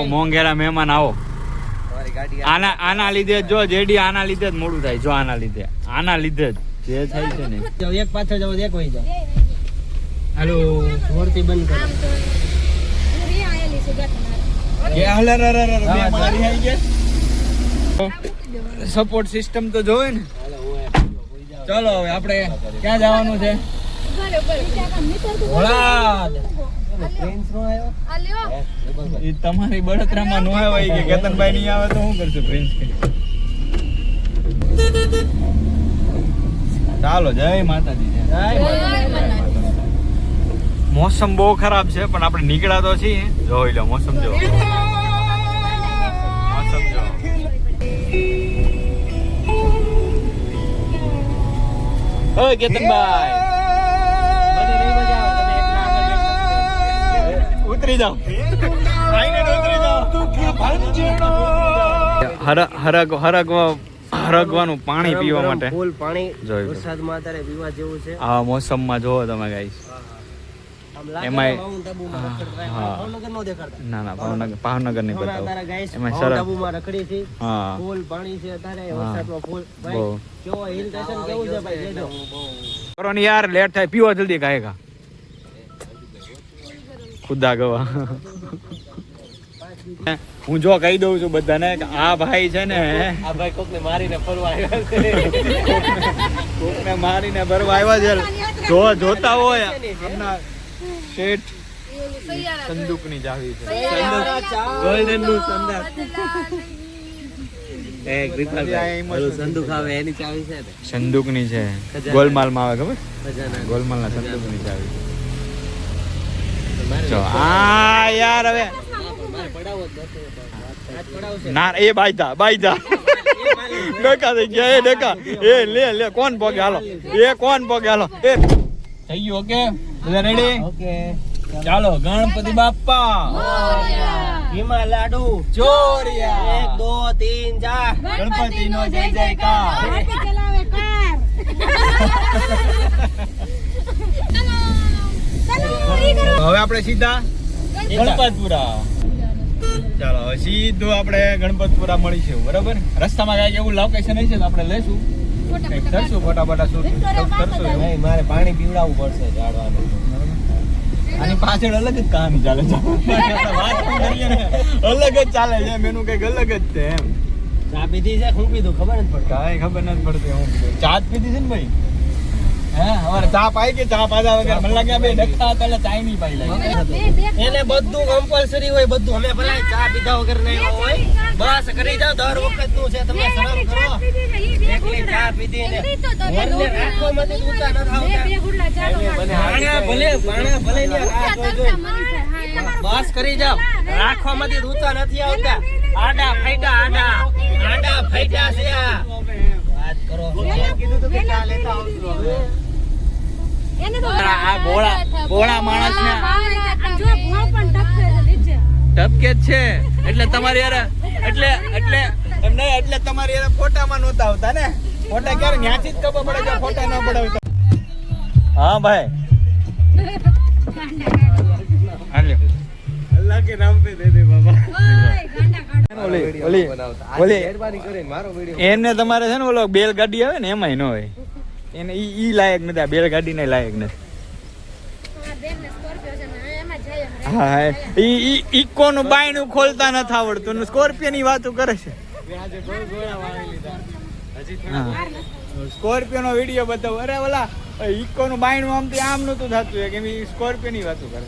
આવો મોંઘેરા મહેમાન આવો. આના લીધે જો જેડી આના લીધે જ મોડું થાય. જો આના લીધે જ જે થાય છે ને એક પાછળ જાવ એક વહી જાવ. હાલો મોરતી બંધ કરો. સપોર્ટ સિસ્ટમ તો જોવે ને. ચલો હવે આપણે ક્યાં જવાનું છે? તમારી બળતરામાં નો આવે કે કેતનભાઈ નહીં આવે તો શું કરશું પ્રિન્સ? ચાલો જય માતાજી. મોસમ બહુ ખરાબ છે પણ આપણે નીકળ્યા તો છીએ. જોઈ લો મોસમ જો. મોસમ જો. ઓય કેતનભાઈ ઉતરી જાઓ. હરગવાનું પાણી પીવા માટે ફૂલ પાણી જોઈ વરસાદમાં અત્યારે પીવા જેવું છે. આ મોસમમાં જોવો તમે ગાઈસ. એમાં ના ભાવનગર નહીં બતાવો. એમાં સરસ રખડી છે. હા ફૂલ પાણી છે અત્યારે વરસાદમાં ફૂલ. ભાઈ કેવો હિલ સ્ટેશન કેવું છે ભાઈ જોજો. કરો ને યાર લેટ થાય. પીવો જલ્દી ગાયકા ખુદા ગવા. હું જો કહી દઉં છું બધાને કે આ ભાઈ છે ને આ ભાઈ કોકને મારીને ફરવા આવ્યા છે. કોકને મારીને ફરવા આવ્યા છે. જો જોતા હોય હમણાં શેઠ સંદૂકની ચાવી છે. ગોલ્ડન નું સંદાક. એ કૃપાલભાઈ સંદૂક આવે એની ચાવી છે ને. સંદૂકની છે. ગોલમાલમાં આવે ખબર? ગોલમાલના સંદૂકની ચાવી. જો આ યાર હવે ના એ બાયધા ડકા થઈ ગયા. એ ડકા એ લે કોણ પોગે હાલો. એ કોણ પોગે હાલો. એ થઈ ગયું. ઓકે બધા રેડી? ઓકે ચાલો ગણપતિ બાપ્પા ભીમા લાડુ ચોરિયા 1 2 3 4 ગણપતિ નો જય જયકાર. હવે આપણે સીધા ગણપતપુરા. ચાલો હવે સીધું આપણે ગણપતપુરા મળીશું. બરાબર? રસ્તામાં કઈક એવું લોકેશન હશે તો આપણે લેશું. કરશું ફટાફટ કરશું. નહીં મારે પાણી પીવડાવવું પડશે ઝાડવાનું. આની પાછળ અલગ જ કહાની ચાલે છે. વાત કરીએ ને અલગ જ ચાલે છે. એનું કઈક અલગ જ છે એમ. ચા પીધી છે? શું પીધું ખબર નથી પડતી. કાંઈ ખબર નથી પડતી. હું ચા જ પીધી છે ને ભાઈ. હે અમારે ચા પાઈ કે ચા પાજા વગર મને લાગે બે ડખા હતા એટલે ચા નહીં પાઈ લાગે. એને બધું કમ્પલસરી હોય બધું. અમે ભલા ચા પીધા વગર નહીં હોય. બસ કરી જાવ દર વખત નું છે. તમે શરમ કરો. એકલી ચા પીધી ને વરને રાખોમાંથી ઊંચા ન થાવતા. ભાણા ભલે ને રાહ જોઈ. બસ કરી જાવ. રાખવામાંથી ઊંચા નથી આવતા. આડા ફાઈટા છે આ. વાત કરો. કીધું તો કે ચા લેતા આવજો હવે. આ ભોળા માણસ ને ટપકે જ છે. એટલે તમારી યાર એટલે તમારી યાર ફોટામાં નહોતા આવતા ને. ફોટા ક્યારે ન્યાથી જ ખબર પડે કે ફોટા ન પડાવતા. હા ભાઈ અલ્લાહ કે નામ पे दे दे बाबा. ઓલી એને તમારે છે ને ઓલો બેલગાડી આવે ને એમાંય ન હોય. એને ઈ લાયક નથી. આ બેલગાડી ને લાયક નથી. હા ઈકો નું બાયણું ખોલતા નથી આવડતું. સ્કોર્પિયો ની વાતો કરે છે. સ્કોર્પિયો નો વિડીયો બતાવો. અરે ઓલા ઈકો નું બાયણું આમથી આમ નતું થતું કેમ સ્કોર્પિયો ની વાતો કરે.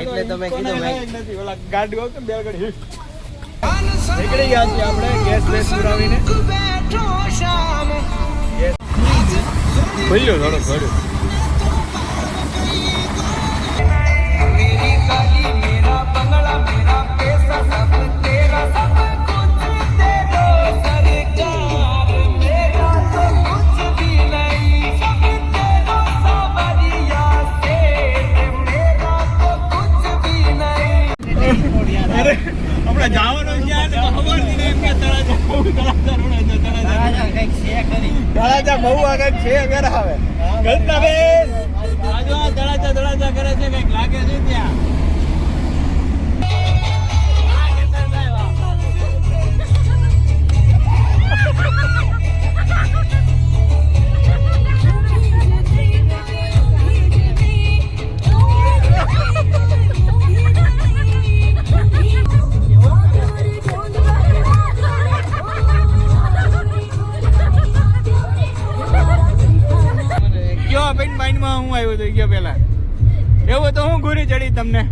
એટલે તમે કીધું નથી. ઓલા ગાડી હોય ને બેલગાડી નીકળી ગયા છીએ આપણે ગેસ પુરાવીને. ખોલ્યો થોડો ખોલ્યો. આપણે જવાનું ક્યાં ને ખબર નહીં એમ કે તળાજા બહુ આગળ છે. ઘર આવે ગલતા બેન આજો તળાજા કરે છે. કઈક લાગે છે ત્યાં. કેવી ચડી તમને?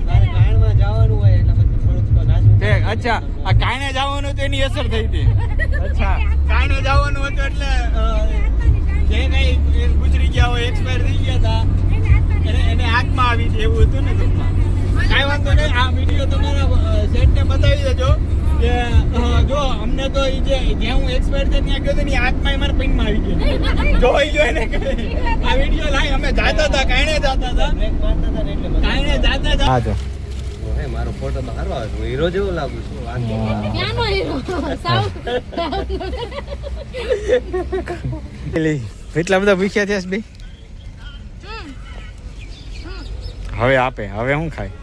મારે ગાયણમાં જવાનું હોય એટલે પછી થોડુંક તો નાચવું પડે. ઠીક, અચ્છા આ કાંઈને જવાનું તો એની અસર થઈ હતી. અચ્છા કાંઈને જવાનું હતું એટલે જે કઈ ગુજરી ગયા હોય એક્સપાયર થઈ ગયા હતા એને આંખમાં આવી છે એવું હતું ને ટૂંકમાં. કાંઈ વાંધો નહીં, આ વિડીયો તમારા સેટને બતાવી દેજો કે જો અમને તો એ જે જ્યાં હું એક્સપાયર છે ત્યાં ગયો તો ની આંખમાં મારા પૈનમાં આવી ગયો. જોઈ જો એને આ વિડીયો લાઈ અમે જાતા હતા કાંઈને જાતા હતા બ્રેક મારતા હતા ને એટલે બધા. કાંઈને જાતા હતા. હા જો હે, મારો ફોટો તો સારો આવે હું હીરો જેવો લાગુ છું. વાંધો નહીં. ક્યાંનો હીરો? સાઉથ. એટલા બધા ભૂખ્યા થયા છે બે. હવે આપે હવે શું ખાય?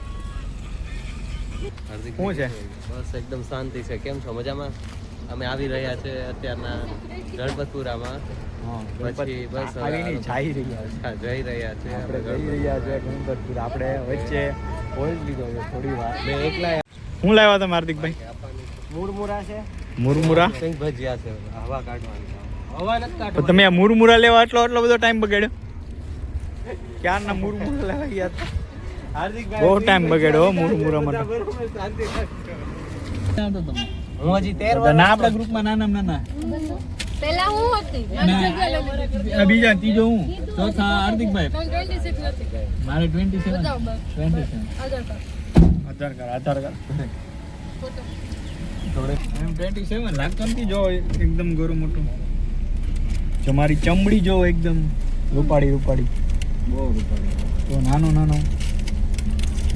હાર્દિક શું છે? બસ એકદમ શાંતિ છે. કેમ છો? મજામાં? અમે આવી રહ્યા છે અત્યારના ગણપતપુરામાં. પછી બસ હવે આવીને જઈ રહ્યા છે. હા, જઈ રહ્યા છે આપણે જઈ રહ્યા છે ગણપતપુર. આપણે વચ્ચે હોલ્ડ લીધો છે થોડી વાર. મેં એકલા શું લાવ્યા તમે હાર્દિકભાઈ? મુરમુરા છે, મુરમુરા. કંઈક ભજીયા છે. હવા કાઢવાની છે. હવા નથી તો કાઢવાની. તમે આ મુરમુરા લેવા એટલો બધો ટાઈમ બગાડ્યો? ક્યારના મુરમુરા લેવા ગયા હતા? બહુ ટાઈમ બગાડ્યો મુરમુરા માટે. હું હજી 13 ના આપણા ગ્રુપમાં નાના નાના પહેલા હું હતી. મારી જગ્યા લગી. આ બીજા ત્રીજો હું ચોથા હાર્દિકભાઈ. પણ 26 નથી. મારે 27 બતાવો બસ. 27 આધાર કાર્ડ. આધાર કાર્ડ ફોટો. એમ 27 લાગતો નથી. જો એકદમ ગોરું મોટું. જો મારી ચમડી જો એકદમ રૂપાળી રૂપાળી. બહુ રૂપાળી. તો નાનો નાનો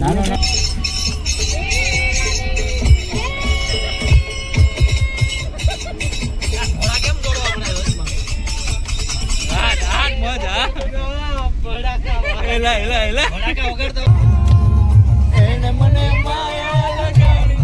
નાનો નાનો એલા એલા એલા ભડાકા વગર તો એને મને માયા લગાડી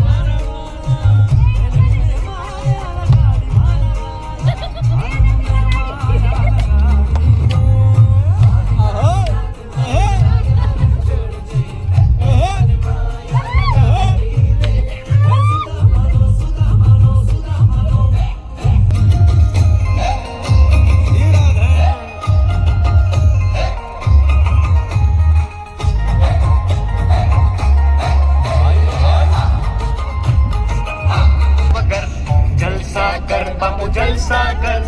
जलसा कर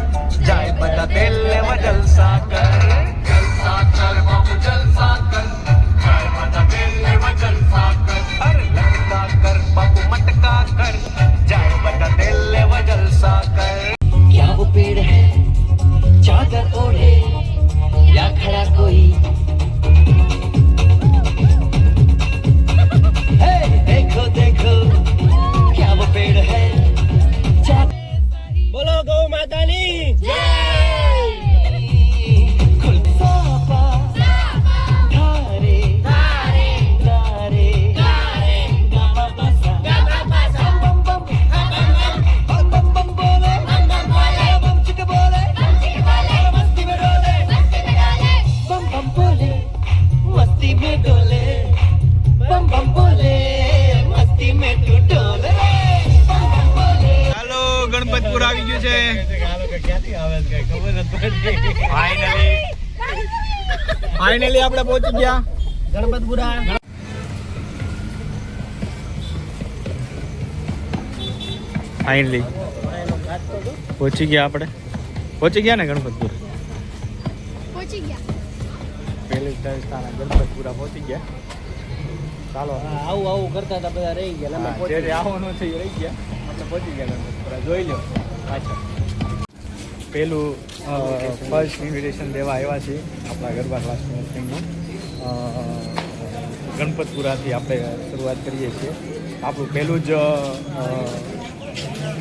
जाए बता दिल व जलसा कर बाबू जलसा कर जाए बता दिल व जलसा कर अरे लटका कर बाबू मटका कर जाए बता दिल व जलसा कर क्या वो पेड़ है चादर ओढ़े या खड़ा कोई hey, देखो देखो क्या वो पेड़ है બોલો ગૌ માતાની જય. मस्ती में डोले बम बम बोले मस्ती में तू डोले હાલો ગણપતપુર આવી ગયું છે ક્યાંથી આવે છે કઈ ખબર નથી પડતી. ફાઇનલી આપણે પહોંચી ગયા ગણપતપુરા ફાઇનલી પહોંચી ગયા આપણે પહોંચી ગયા ને ગણપતપુર પહોંચી ગયા. પહેલી સ્થાન ગણપતપુરા પહોંચી ગયા ચાલો આવું આવું કરતા હતા બધા રહી ગયા એટલે અમે પહોંચી જ્યારે આવવાનું છે એ રહી ગયા એટલે પહોંચી ગયા ગણપતપુરા જોઈ લો પાછળ પેલું ફર્સ્ટ ઇન્વિટેશન દેવા આવ્યા છીએ આપણા ગરબા ક્લાસનું ગણપતપુરાથી આપણે શરૂઆત કરીએ છીએ આપણું પહેલું જ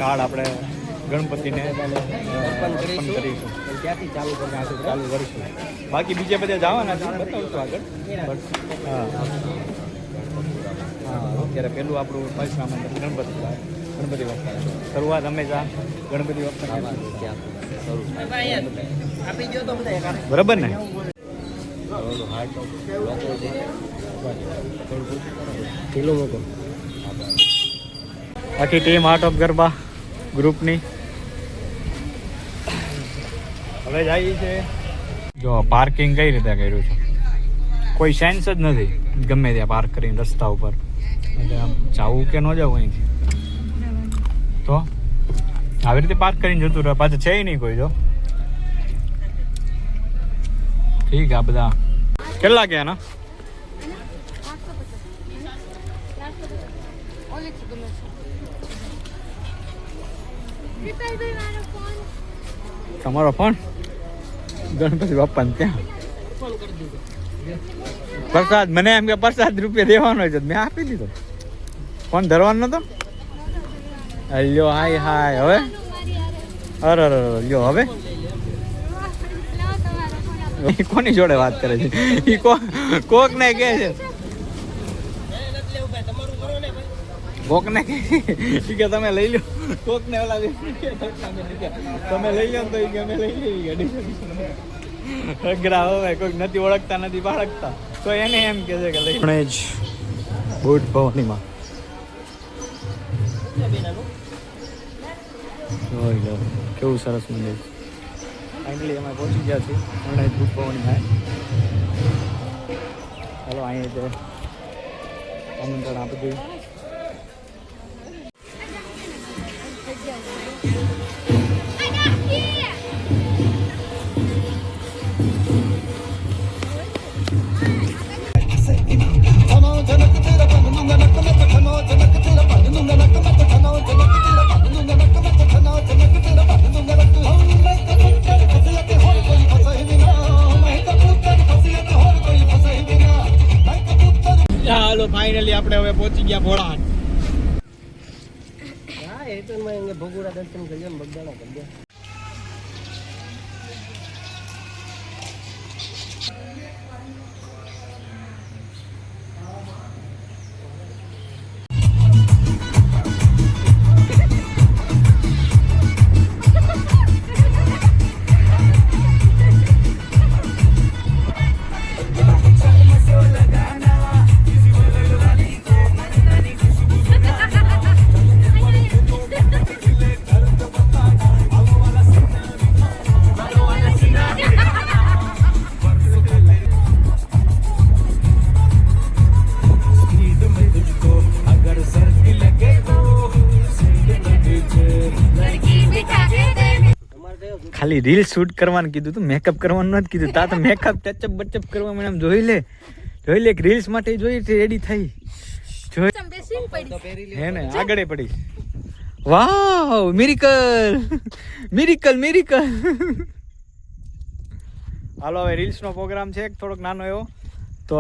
કાર્ડ આપણે ગણપતિને અર્પણ કરીશું ત્યાંથી ચાલુ કરતા ચાલુ કરીશું બાકી બીજા બધા જવાના છે બતાવશું આગળ હા અત્યારે પેલું આપણું પરશુરામ મંદિર ગણપતિપુરા ગણપતિ વખત શરૂઆત હંમેશા ગણપતિ વખત આપી દો તો બધા એકાદ બરાબર ને કિલો મૂકો આખી ટીમ આર્ટ ઓફ ગરબા ગ્રુપની હવે જઈએ છે જો પાર્કિંગ કઈ રીતે કર્યું છે કોઈ સેન્સ જ નથી ગમે ત્યાં પાર્ક કરીને રસ્તા ઉપર એટલે આમ જવું કે ન જવું અહીંથી તો આવી રીતે પાર્ક કરીને જતું રહે પાછું છે નહીં કોઈ જો ઠીક આ બધા કેટલા ગયા ના તમારો ફોન ગણપતિ બાપાને ત્યાં પ્રસાદ મને એમ કે પ્રસાદ રૂપિયા દેવાનો છે મેં આપી દીધો ફોન ધરવાનો નતો લ્યો હાય હાય હવે અરે અરે લ્યો હવે કોની જોડે વાત કરે છે ઈ કોક ને કહે છે કોક ને કે તમે લઈ લો કોક ને ઓલા તમે લઈ લો તો અમે લઈ લેવી અઘરા હવે કોઈક નથી ઓળખતા નથી બાળકતા તો એને એમ કે છે કે લઈ જ બુટ ભવનીમાં કેવું સરસ મંદિર ફાઇનલી અમે પહોંચી ગયા છીએ હમણાં બુટ ભવનીમાં ચાલો અહીંયા આમંત્રણ આપી દઈએ ચાલો ફાઇનલી આપણે હવે પહોંચી ગયા ભોળાહાટ હા એ તો ભગોડા દર્શન કર્યા બગદાણા કર્યા ખાલી રીલ શૂટ કરવાનું કીધું તું મેકઅપ કરવાનું નથી કીધું તા તો મેકઅપ ટચઅપ બચઅપ કરવા મને આમ જોઈ લે એક રીલ્સ માટે જોઈ રેડી થઈ હે ને આગળ પડી વાવ મિરેકલ મિરેકલ મિરેકલ હાલો હવે રીલ્સ નો પ્રોગ્રામ છે થોડોક નાનો એવો તો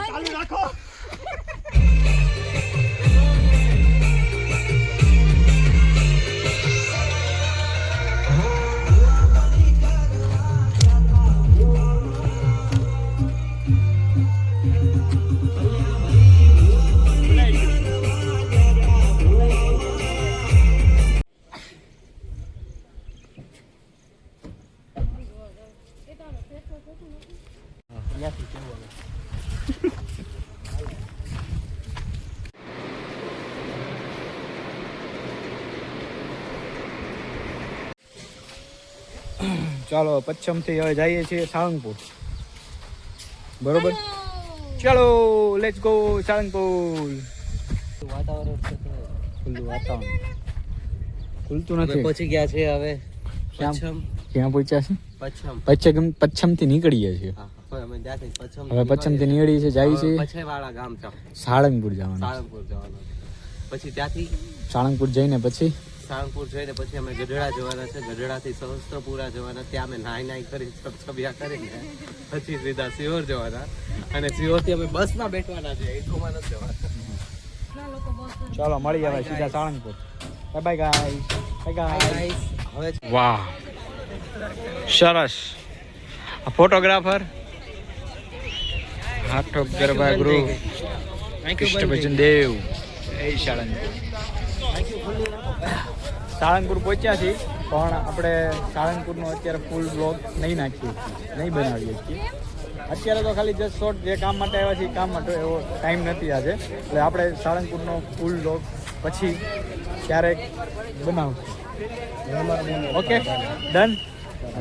ચાલુ રાખો ચાલો પશ્ચિમથી હવે જઈએ છીએ સાળંગપુર બરોબર ચાલો લેટ્સ ગો સાળંગપુર વાતાવરણ ખુલ્લું વાતાવરણ ખુલતું નથી પહોંચી ગયા છે હવે ક્યાં પહોંચ્યા છે પશ્ચિમ પશ્ચિમથી નીકળીએ છીએ અમે ત્યાંથી પશ્ચિમ હવે પશ્ચિમથી નીકળીએ છીએ જઈએ છીએ પછેવાળા ગામ છે સાળંગપુર જવાનું સાળંગપુર જવાનું પછી ત્યાંથી સાળંગપુર જઈને પછી સાળંગપુર જઈને પછી અમે ગઢડા જવાના છે ગઢડાથી સહસ્ત્રપુરા જવાના ત્યાં અમે નાઈ કરી છબછબિયા કરીને પછી સીધા સિહોર જવાના અને સિહોરથી અમે બસમાં બેઠવાના છે ઇકોમાં નથી જવાના ચાલો મળી હવે સીધા Salangpur bye guys bye guys હવે વાહ સરસ ફોટોગ્રાફર હાથો ગરબા ગૃહ કૃષ્ણ ભજન દેવ એ સાળંગપુર પહોંચ્યા છીએ પણ આપણે સાળંગપુરનો અત્યારે ફૂલ બ્લોગ નહીં નાખીએ નહીં બનાવીએ છીએ અત્યારે તો ખાલી જસ્ટ શોર્ટ જે કામ માટે આવ્યા છીએ કામ માટે એવો ટાઈમ નથી આજે એટલે આપણે સાળંગપુરનો ફૂલ બ્લોગ પછી ક્યારેક બનાવશું. Okay done.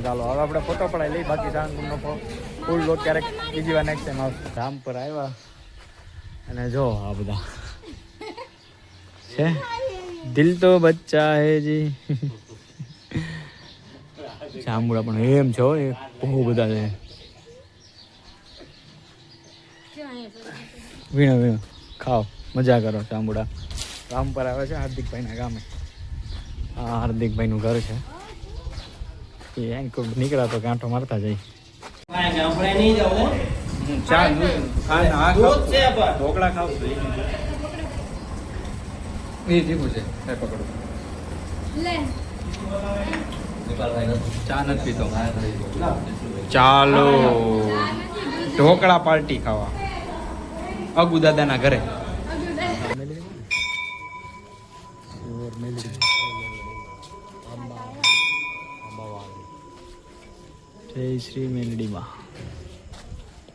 ચાલો હવે આપણે ફોટો પડાવી લઈએ. બાકી સાંજનો ફૂલ લોક ક્યારેક બીજી વાર નેક્સ્ટ ટાઈમ આવશે. ધામ પર આવ્યા અને જો આ બધા છે. દિલ તો બચ્ચા હે જી. જાંબુડા પણ એમ છો એ બહુ બધા છે. વીણો વીણો ખાઓ મજા કરો. જાંબુડા ગામ પર આવે છે હાર્દિકભાઈના ગામે. આ હાર્દિકભાઈનું ઘર છે. એ નીકળ્યા તો ગાંઠો મારતા જાય. આપણે નહીં જાવ ચા ઢોકળા ખાવ એ જીવું છે પકડો. ચા નથી પીતો. ચાલો ઢોકળા પાર્ટી ખાવા અગુ દાદાના ઘરે. જય શ્રી મેલડીમાં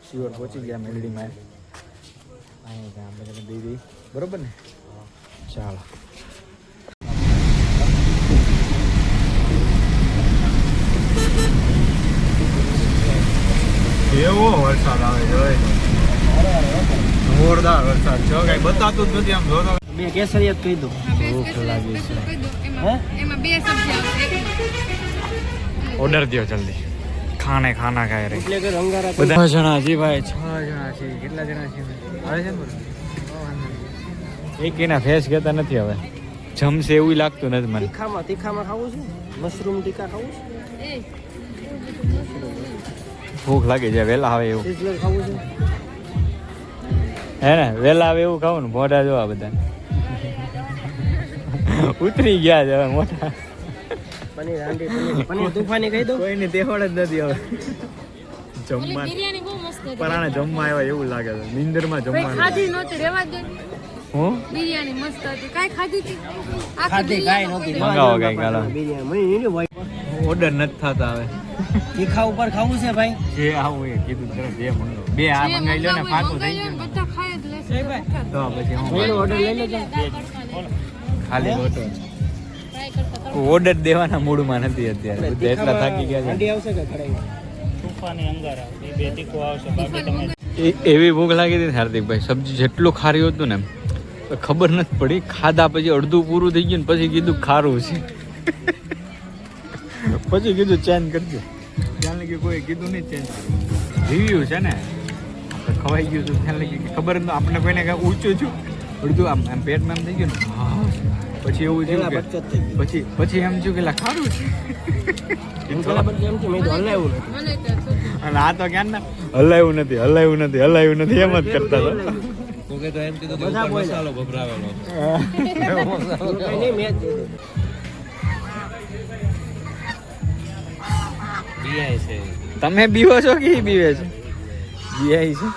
શિવર પહોંચી ગયા. મેલડીમાં અહીંયા આપણે દીદી બરોબર ને. ચાલો એવો વરસાદ આવે છે. જોરદાર વરસાદ છે. કઈ બતાતું જ નથી. આમ જોતો બે કેસરિયા કહી દો. ભૂખ લાગી છે. એમાં બે સબ્જી આવશે. ઓર્ડર દો જલ્દી. ખાને ખાના ખાય રે. એટલે કે રંગારા બધા જણા જી ભાઈ 6 જણા છે. કેટલા જણા છે આવે છે ને? એક એના ફેસ કહેતા નથી હવે. જમશે એવું લાગતું નથી મને. તીખામાં ખાવું છે. મશરૂમ ટીકા ખાવું છે. ભૂખ લાગી જાય. વહેલા આવે એવું સિઝલર ખાવું છે. હે ને વહેલા આવે એવું ખાવું ને. મોઢા જોવા બધા ઉતરી ગયા છે હવે મોઢા. પનીર હાંડી પનીર તૂફાની કહી દો. કોઈને તેવડ જ નથી હવે જમવા. બિરયાની બહુ મસ્ત હતી. પરાણે જમવા આવ્યા એવું લાગે છે. નીંદરમાં જમવાનું. ખાધી નહોતી રેવા દે. હું બિરયાની મસ્ત હતી. કાઈ ખાધી હતી? ખાધી કાંઈ નહોતી. મંગાવો કઈ ગાલો. બિરયાની મને ઓર્ડર નથી થતા હવે. તીખા ઉપર ખાવું છે ભાઈ. જે આવું એ કીધું તરત જે મંગાવો. બે આ મંગાવી લો ને પાછું થઈ ગયું. બધા ખાય જ લેશે. તો પછી હું પહેલો ઓર્ડર લઈ લેજો. ખાલી લોટો ઓર્ડર દેવાના મૂડમાં નથી અત્યારે. બધા એટલા થાકી ગયા હાંડી આવશે કે કઢાઈ? એવી ભૂખ લાગી હતી હાર્દિકભાઈ. સબ્જી જેટલું ખારી હતું ને તો ખબર નથી પડી. ખાધા પછી અડધું પૂરું થઈ ગયું ને પછી કીધું ખારું છે. પછી કીધું ચેન્જ કરજો. ત્યાં લગી કોઈ કીધું નહીં ચેન્જ. રિવ્યુ છે ને આપણે ખવાઈ ગયું હતું. ત્યાં લગી ખબર નથી આપણને કોઈને કાંઈ ઊંચું છું અડધું આમ પેટમાં એમ થઈ ગયું ને. પછી એવું થયું કે પછી એમ થયું કે ખારું છે. અને આ તો ક્યાં ના હલાયું નથી એમ જ કરતા હતા. તમે બીવો છો કે બીવે છે? બીઆઈ છે.